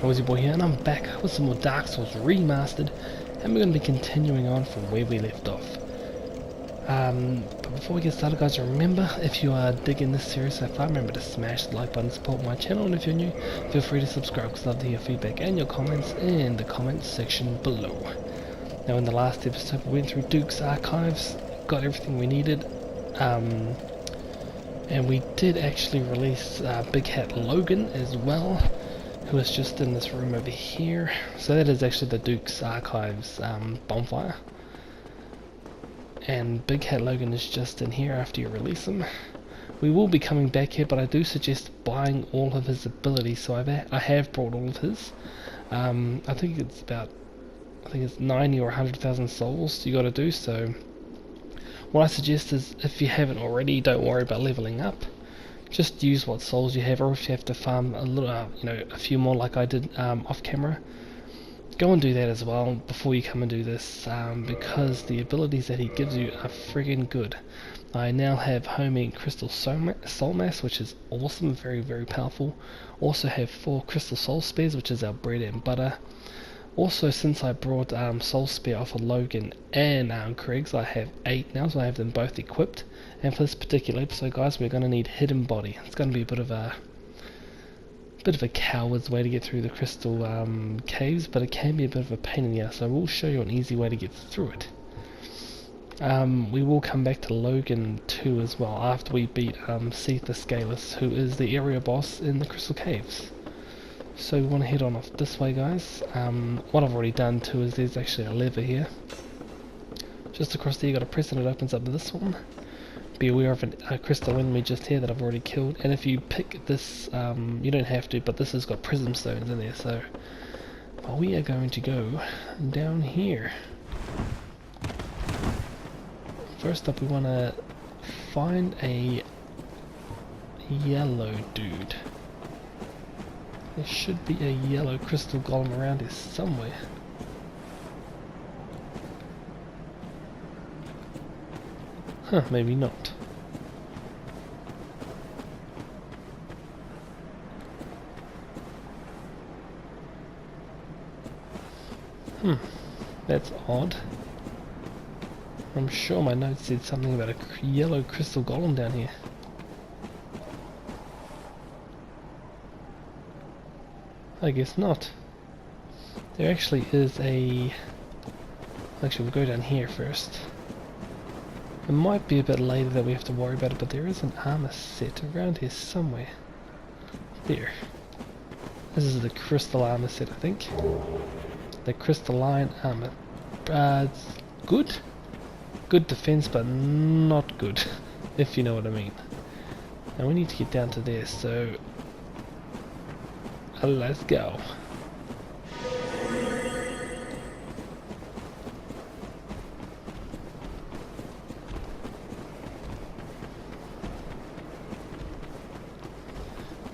NoisiBoi here, and I'm back with some more Dark Souls Remastered, and we're going to be continuing on from where we left off. But before we get started, guys, remember, if you are digging this series so far, remember to smash the like button, support my channel, and if you're new, feel free to subscribe, because I'd love to hear feedback and your comments in the comments section below. Now, in the last episode, we went through Duke's archives, got everything we needed, and we did actually release Big Hat Logan as well, who is just in this room over here. So that is actually the Duke's Archives bonfire. And Big Hat Logan is just in here after you release him. We will be coming back here, but I do suggest buying all of his abilities. So I have brought all of his. I think it's 90 or 100,000 souls you got to do. So what I suggest is, if you haven't already, don't worry about leveling up. Just use what souls you have, or if you have to farm a little, a few more like I did off camera, go and do that as well before you come and do this, because the abilities that he gives you are friggin' good. I now have Homing Crystal Soul Mass, which is awesome, very, very powerful. Also have 4 Crystal Soul Spears, which is our bread and butter. Also, since I brought Soul Spear off of Logan and Craig's, I have 8 now, so I have them both equipped. And for this particular episode, guys, we're going to need Hidden Body. It's going to be a bit of a coward's way to get through the crystal caves, but it can be a bit of a pain in the ass, so we'll show you an easy way to get through it. We will come back to Logan 2 as well, after we beat Seath the Scaleless, who is the area boss in the crystal caves. So we want to head on off this way, guys. What I've already done too is there's actually a lever here. Just across there you got to press and it opens up to this one. Be aware of a crystal enemy just here that I've already killed. And if you pick this, you don't have to, but this has got prism stones in there. So we are going to go down here. First up, we want to find a yellow dude. There should be a yellow crystal golem around here somewhere. Huh, maybe not. That's odd. I'm sure my notes said something about a yellow crystal golem down here. I guess not. There actually is a... Actually, we'll go down here first. It might be a bit later that we have to worry about it, but there is an armor set around here somewhere. There. This is the crystal armor set, I think. The crystalline armor. It's good. Good defense, but not good, if you know what I mean. Now we need to get down to there, so... let's go.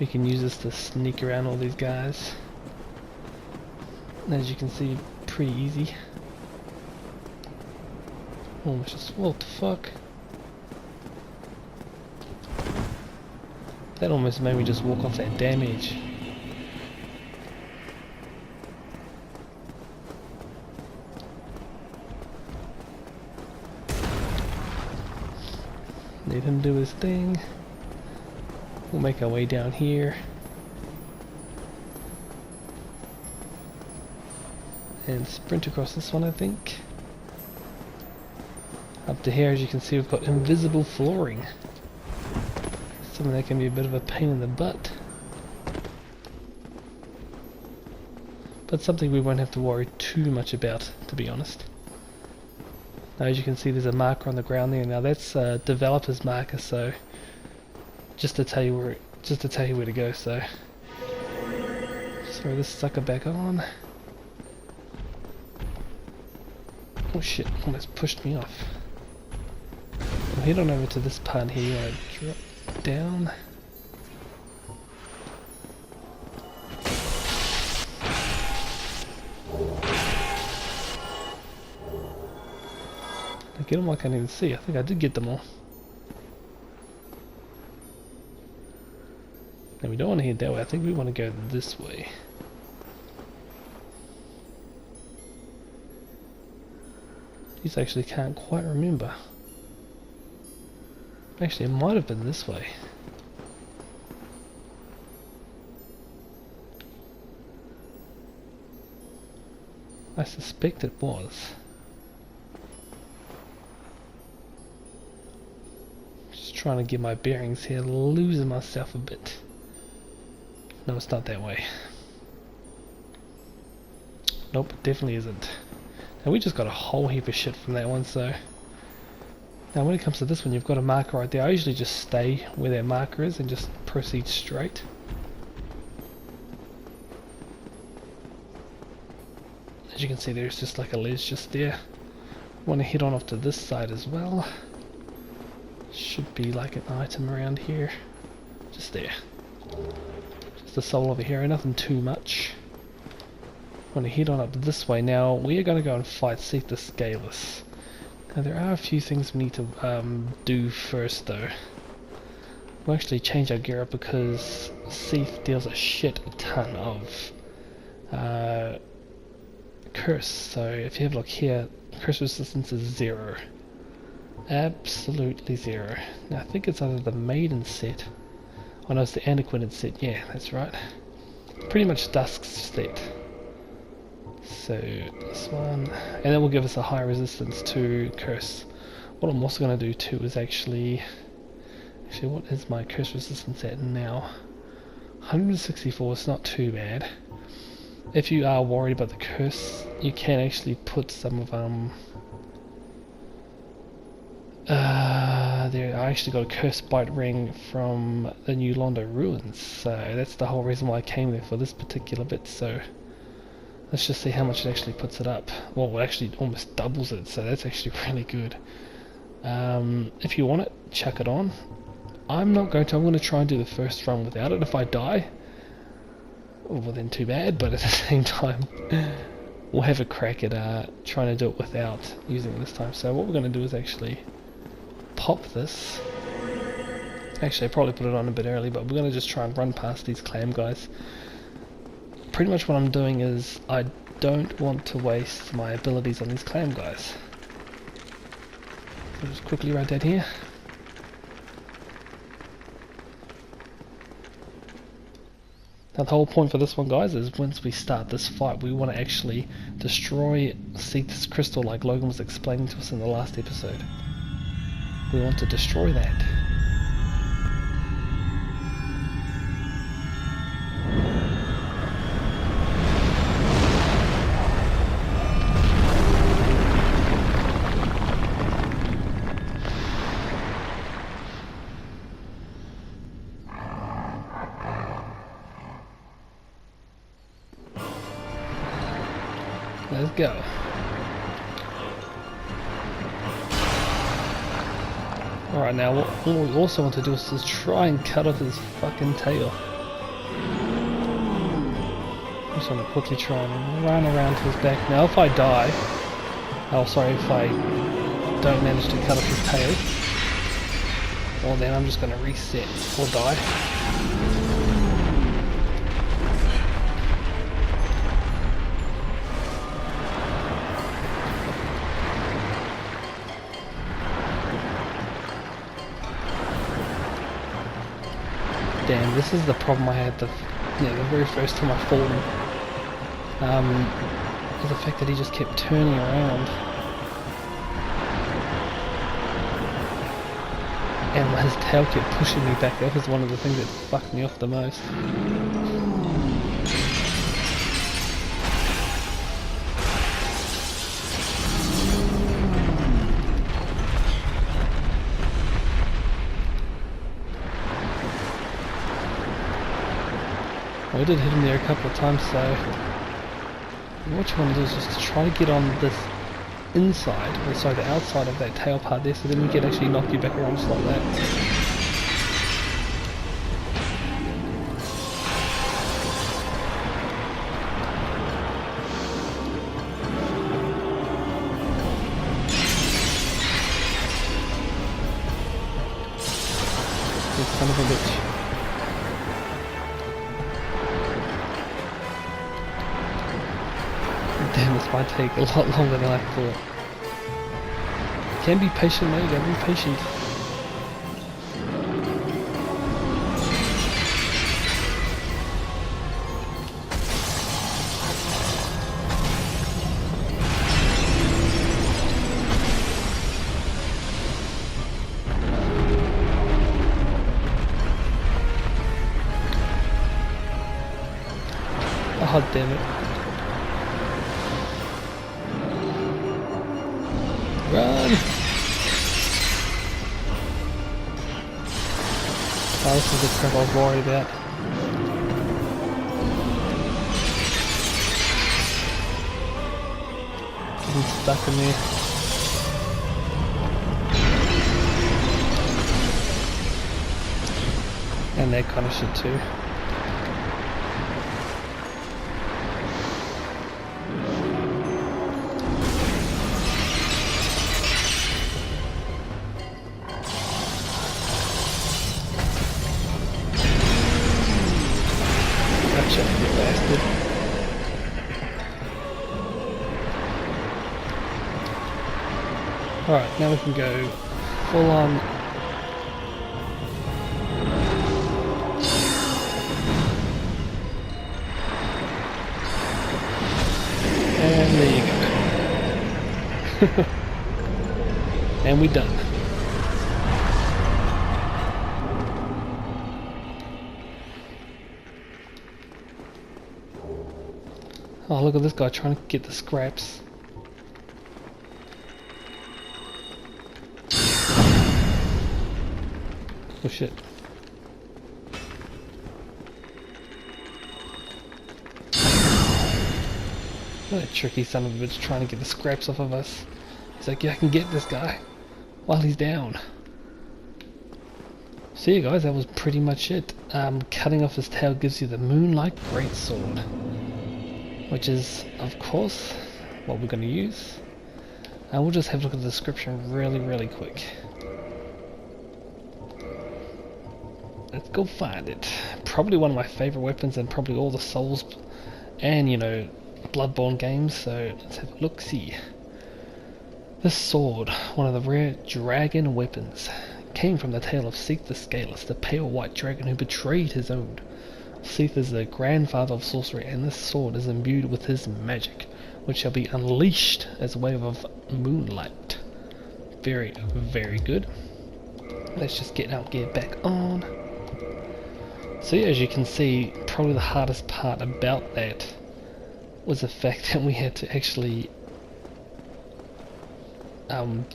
We can use this to sneak around all these guys. And as you can see, pretty easy. Almost just, what the fuck? That almost made me just walk off that damage. Let him do his thing. We'll make our way down here. And sprint across this one, I think. Up to here, as you can see, we've got invisible flooring. Something that can be a bit of a pain in the butt. But something we won't have to worry too much about, to be honest. Now, as you can see, there's a marker on the ground there. Now that's a developer's marker, so just to tell you where to go. So just throw this sucker back on. Oh shit! Almost pushed me off. We'll head on over to this part here. You want to drop down. Get them, I can't even see. I think I did get them all. Now we don't want to head that way. I think we want to go this way. Geez, I actually can't quite remember. Actually, it might have been this way. I suspect it was. Just trying to get my bearings here, losing myself a bit. No, it's not that way. Nope, it definitely isn't. Now we just got a whole heap of shit from that one, so... Now when it comes to this one, you've got a marker right there. I usually just stay where that marker is and just proceed straight. As you can see, there's just like a ledge just there. Want to head on off to this side as well. Should be like an item around here. Just there. Just the soul over here, nothing too much. Want to head on up this way. Now we are going to go and fight Seath the Scaleless. Now there are a few things we need to do first though. We'll actually change our gear up because Seath deals a shit ton of curse. So if you have a look here, curse resistance is 0. Absolutely 0. Now I think it's either the Maiden set. Oh no, it's the Antiquated set. Yeah, that's right. Pretty much Dusk's set. So this one, and that will give us a high resistance to curse. What I'm also going to do too is actually what is my curse resistance at now? 164. It's not too bad. If you are worried about the curse, you can actually put some of there. I actually got a curse bite ring from the new Londo ruins, so that's the whole reason why I came there for this particular bit. So let's just see how much it actually puts it up. Well, it actually almost doubles it, so that's actually really good. If you want it, chuck it on. I'm not going to. I'm going to try and do the first run without it. If I die, well then too bad, but at the same time we'll have a crack at trying to do it without using it this time. So what we're going to do is actually pop this. Actually, I probably put it on a bit early, but we're going to just try and run past these clam guys. Pretty much what I'm doing is I don't want to waste my abilities on these clam guys. So just quickly write that here. Now the whole point for this one, guys, is once we start this fight, we want to actually destroy Seath's crystal like Logan was explaining to us in the last episode. We want to destroy that. Let's go. Alright, now what we also want to do is just try and cut off his fucking tail. Just want to quickly try and run around to his back. Now if I die, oh sorry, if I don't manage to cut off his tail, well then I'm just going to reset or die. Damn, this is the problem I had the very first time I fought him. Was the fact that he just kept turning around. And his tail kept pushing me back. That was one of the things that fucked me off the most. I did hit him there a couple of times, so what you want to do is just try to get on this inside, or sorry, the outside of that tail part there, so then we can actually knock you back around just like that. You son of a bitch. Damn, this might take a lot longer than I thought. can be patient, mate. You gotta be patient. Oh damn it. Run! Oh, this is the crap I was worried about. Getting stuck in there. And that kind of shit too. Gotcha, you bastard. Alright, now we can go full on. And there you go. And we done. Oh, look at this guy trying to get the scraps. Oh shit. What a tricky son of a bitch trying to get the scraps off of us. He's like, yeah, I can get this guy while he's down. So yeah guys, that was pretty much it. Cutting off his tail gives you the Moonlight Greatsword, which is, of course, what we're going to use. And we'll just have a look at the description really quick. Let's go find it. Probably one of my favourite weapons in probably all the Souls and, you know, Bloodborne games, so let's have a look-see. This sword, one of the rare dragon weapons, came from the tale of Seath the Scaleless, the pale white dragon who betrayed his own. Seath is the grandfather of sorcery, and this sword is imbued with his magic, which shall be unleashed as a wave of moonlight. Very good. Let's just get our gear back on. So yeah, as you can see, probably the hardest part about that was the fact that we had to actually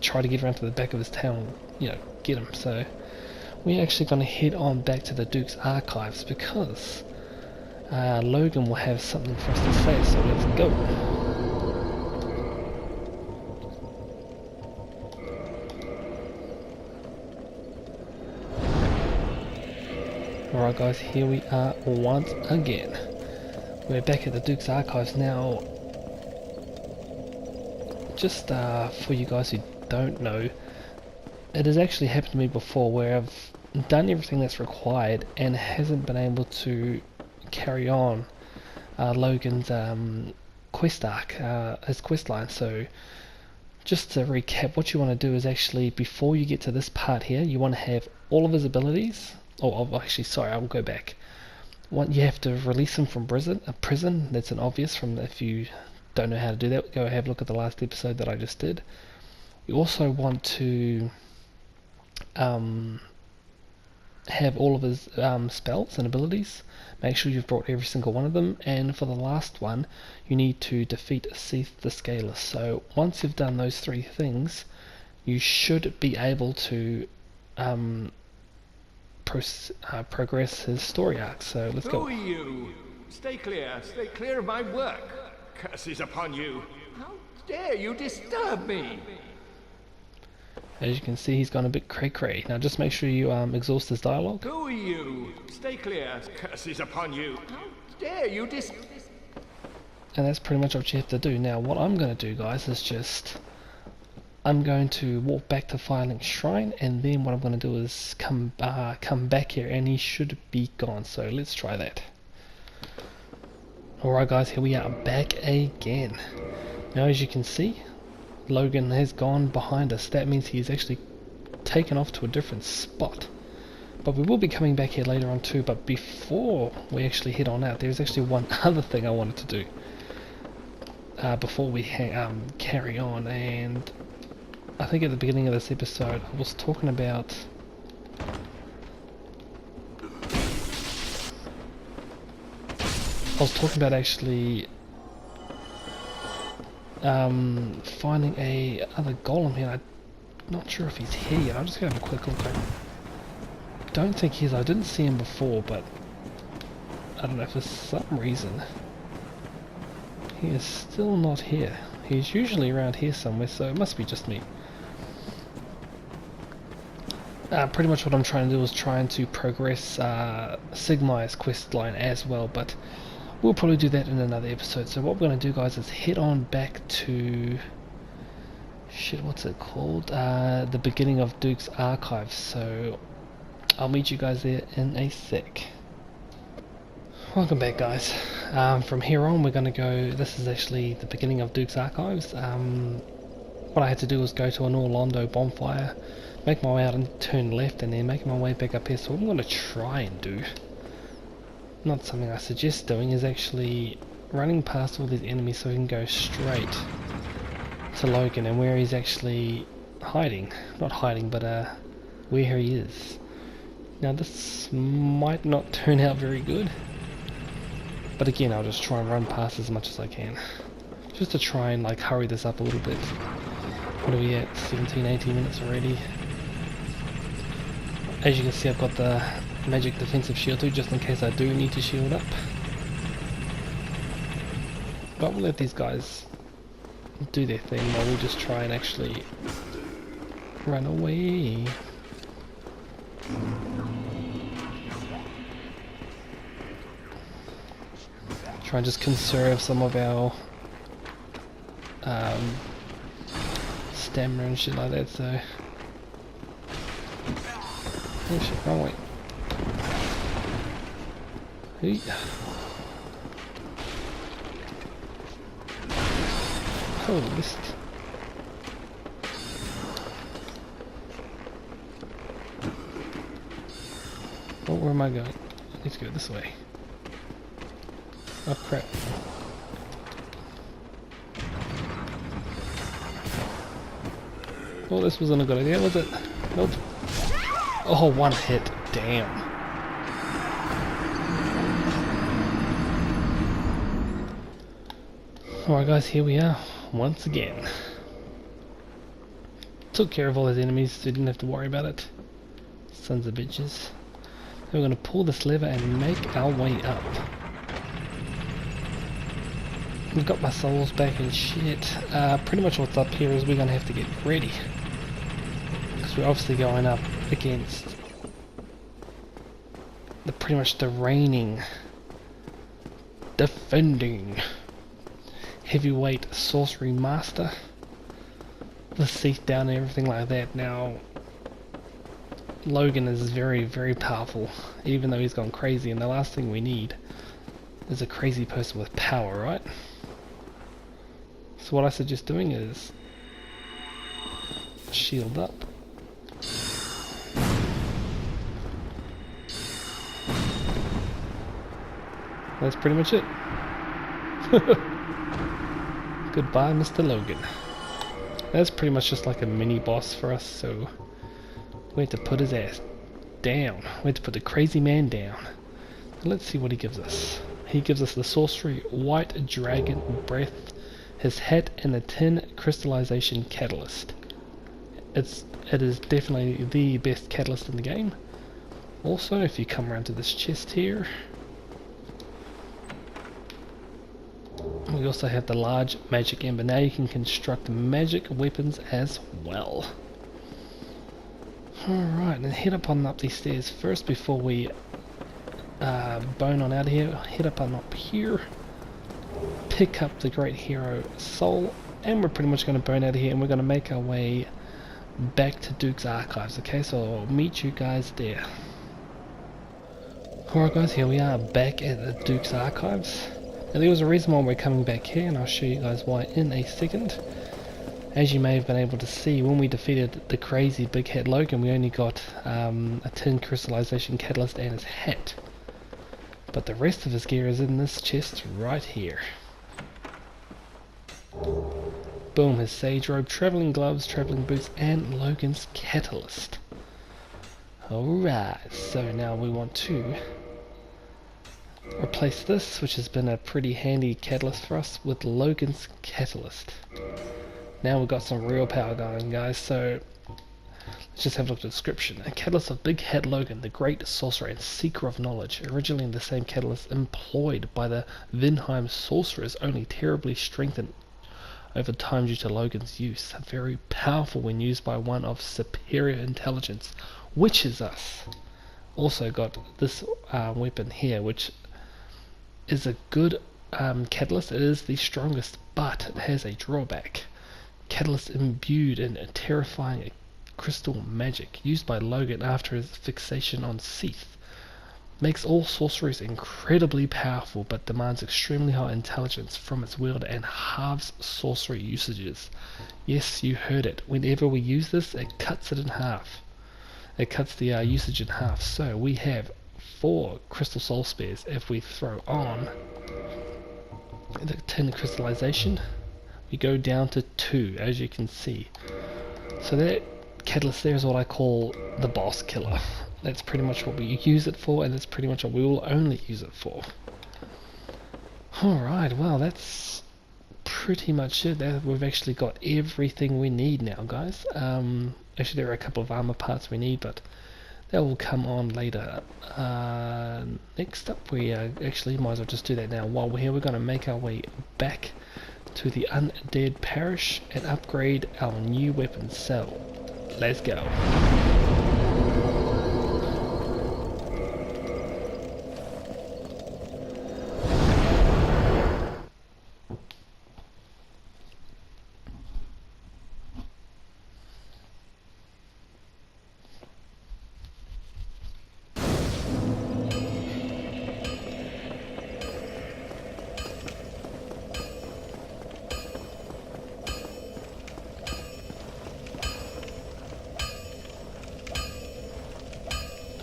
try to get around to the back of his tail and, you know, get him. So we're actually going to head on back to the Duke's archives because Logan will have something for us to say, so let's go. Alright guys, here we are once again. We're back at the Duke's archives now. Just for you guys who don't know, it has actually happened to me before where I've done everything that's required and hasn't been able to carry on Logan's quest arc, his quest line. So just to recap, what you want to do is actually, before you get to this part here, you want to have all of his abilities. Oh, actually, sorry, I'll go back. You have to release him from prison. That's an obvious. From if you don't know how to do that, go have a look at the last episode that I just did. You also want to have all of his spells and abilities. Make sure you've brought every single one of them. And for the last one, you need to defeat Seath the Scaleless. So once you've done those three things, you should be able to progress his story arc. So let's go. Who are you? Stay clear of my work. Curses upon you. How dare you disturb me? As you can see, he's gone a bit cray-cray. Now just make sure you exhaust his dialogue. Who are you? Stay clear. Curses upon you. How dare you And that's pretty much what you have to do. Now what I'm going to do, guys, is just I'm going to walk back to Firelink's Shrine, and then what I'm going to do is come back here, and he should be gone. So let's try that. Alright guys, here we are back again. Now as you can see, Logan has gone behind us. That means he's actually taken off to a different spot. But we will be coming back here later on too. But before we actually head on out, there's actually one other thing I wanted to do before we carry on. And I think at the beginning of this episode I was talking about actually finding a other golem here. I'm not sure if he's here yet. I'm just gonna have a quick look. I don't think he is. I didn't see him before, but I don't know, for some reason he is still not here. He's usually around here somewhere, so it must be just me. Pretty much what I'm trying to do is trying to progress Sigma's quest line as well, but we'll probably do that in another episode. So what we're going to do, guys, is head on back to... shit, what's it called? The beginning of Duke's Archives. So I'll meet you guys there in a sec. Welcome back, guys. From here on we're going to go... this is actually the beginning of Duke's Archives. What I had to do was go to an Orlando bonfire, make my way out and turn left, and then make my way back up here. So what I'm going to try and do, not something I suggest doing, is actually running past all these enemies so we can go straight to Logan and where he's actually hiding. Not hiding, but where he is. Now this might not turn out very good, but again I'll just try and run past as much as I can, just to try and like hurry this up a little bit. What are we at? 17-18 minutes already. As you can see, I've got the magic defensive shield too, just in case I do need to shield up. But we'll let these guys do their thing while we just try and actually run away. Try and just conserve some of our stamina and shit like that, so... oh shit, wrong way. Hey. Oh, missed. Oh, where am I going? I need to go this way. Oh crap. Oh, this wasn't a good idea, was it? Nope. Oh, one hit. Damn. Alright guys, here we are once again. Took care of all those enemies so we didn't have to worry about it. Sons of bitches. Now we're going to pull this lever and make our way up. We've got my souls back and shit. Pretty much what's up here is we're going to have to get ready, because we're obviously going up against pretty much the reigning, defending heavyweight sorcery master, the seat down and everything like that. Now Logan is very, very powerful, even though he's gone crazy, and the last thing we need is a crazy person with power, right? So what I suggest doing is shield up. That's pretty much it. Goodbye, Mr. Logan. That's pretty much just like a mini boss for us, so we had to put his ass down. We had to put the crazy man down. Let's see what he gives us. He gives us the sorcery white dragon breath, his hat, and the tin crystallization catalyst. It is definitely the best catalyst in the game. Also, if you come around to this chest here, we also have the large magic ember. Now you can construct magic weapons as well. Alright, and head up these stairs first before we bone on out of here. Head up here, pick up the great hero soul, and we're pretty much going to burn out of here, and we're going to make our way back to Duke's Archives. Okay, so I'll meet you guys there. Alright guys, here we are back at the Duke's Archives. Now there was a reason why we're coming back here, and I'll show you guys why in a second. As you may have been able to see, when we defeated the crazy big head Logan, we only got a tin crystallization catalyst and his hat. But the rest of his gear is in this chest right here. Boom, his sage robe, travelling gloves, travelling boots, and Logan's catalyst. Alright, so now we want to replace this, which has been a pretty handy catalyst for us, with Logan's catalyst. Now we've got some real power going, guys, so let's just have a look at the description. A catalyst of Big Head Logan, the great sorcerer and seeker of knowledge, originally the same catalyst employed by the Vinheim sorcerers, only terribly strengthened over time due to Logan's use. Very powerful when used by one of superior intelligence, which is us. Also got this weapon here, which is a good catalyst. It is the strongest, but it has a drawback. Catalyst imbued in a terrifying crystal magic used by Logan after his fixation on Seath. Makes all sorceries incredibly powerful, but demands extremely high intelligence from its wielder and halves sorcery usages. Yes, you heard it. Whenever we use this, it cuts it in half. It cuts the usage in half. So we have 4 crystal soul spears. If we throw on the tin crystallization, we go down to 2, as you can see. So that catalyst there is what I call the boss killer. That's pretty much what we use it for, and that's pretty much what we will only use it for. Alright, well that's pretty much it. We've actually got everything we need now, guys. Actually there are a couple of armor parts we need, but that will come on later. Next up we actually might as well just do that now. While we're here, we're going to make our way back to the Undead Parish and upgrade our new weapon cell. Let's go.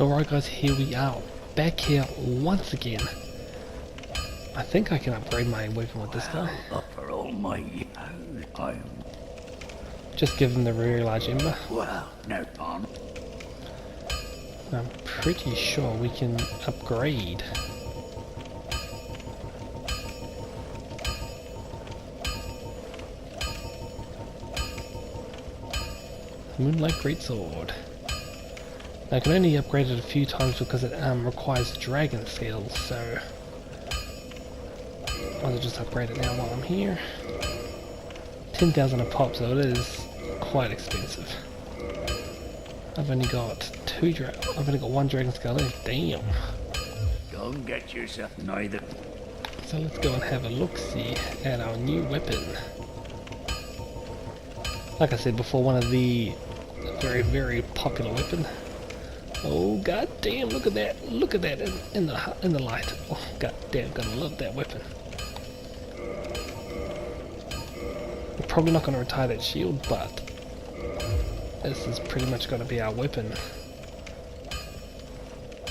Alright guys, here we are, back here once again. I think I can upgrade my weapon with this guy. For all my time. Just give him the very large ember. Well, no fun. I'm pretty sure we can upgrade. Moonlight Greatsword. I can only upgrade it a few times because it requires dragon scales, so I'll just upgrade it now while I'm here. 10,000 a pop, so it is quite expensive. I've only got one dragon scale left. Damn. Go and get yourself neither. So let's go and have a look-see at our new weapon. Like I said before, one of the very, very popular weapon. Oh god damn! Look at that! Look at that in the light. Oh god damn! Gonna love that weapon. We're probably not gonna retire that shield, but this is pretty much gonna be our weapon.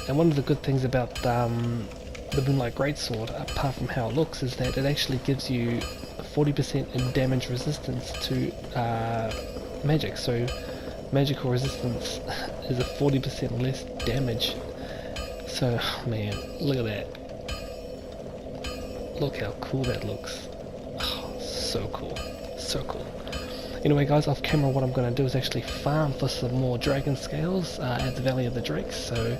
And one of the good things about the Moonlight Greatsword, apart from how it looks, is that it actually gives you 40% damage resistance to magic. So magical resistance is a 40% less damage. So, man, look at that. Look how cool that looks. Oh, so cool. So cool. Anyway, guys, off camera, what I'm going to do is actually farm for some more dragon scales at the Valley of the Drakes. So,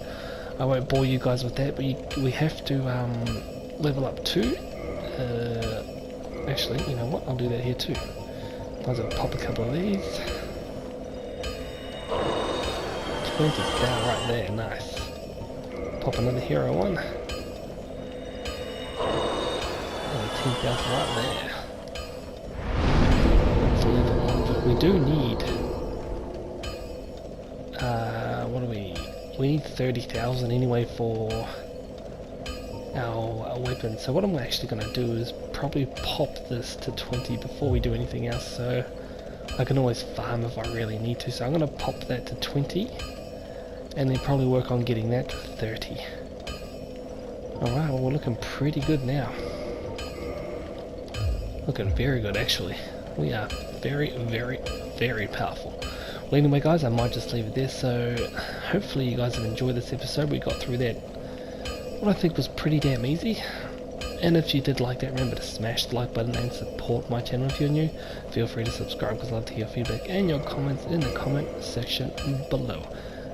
I won't bore you guys with that, but we have to level up 2. Actually, you know what? I'll do that here too. Might as well pop a couple of these. 20 down right there, nice. Pop another hero one. Another 10,000 right there. Let's level up. We do need... what do we... We need 30,000 anyway for our weapon. So what I'm actually going to do is probably pop this to 20 before we do anything else. So I can always farm if I really need to, so I'm going to pop that to 20 and then probably work on getting that to 30. Alright, well we're looking pretty good now. Looking very good actually. We are very, very, very powerful. Well anyway guys, I might just leave it there, so hopefully you guys have enjoyed this episode. We got through that, what I think was pretty damn easy. And if you did like that, remember to smash the like button and support my channel if you're new. Feel free to subscribe because I'd love to hear your feedback and your comments in the comment section below.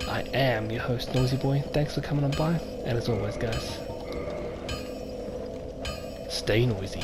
I am your host, NoisiBoi. Thanks for coming on by, and as always guys, stay noisy.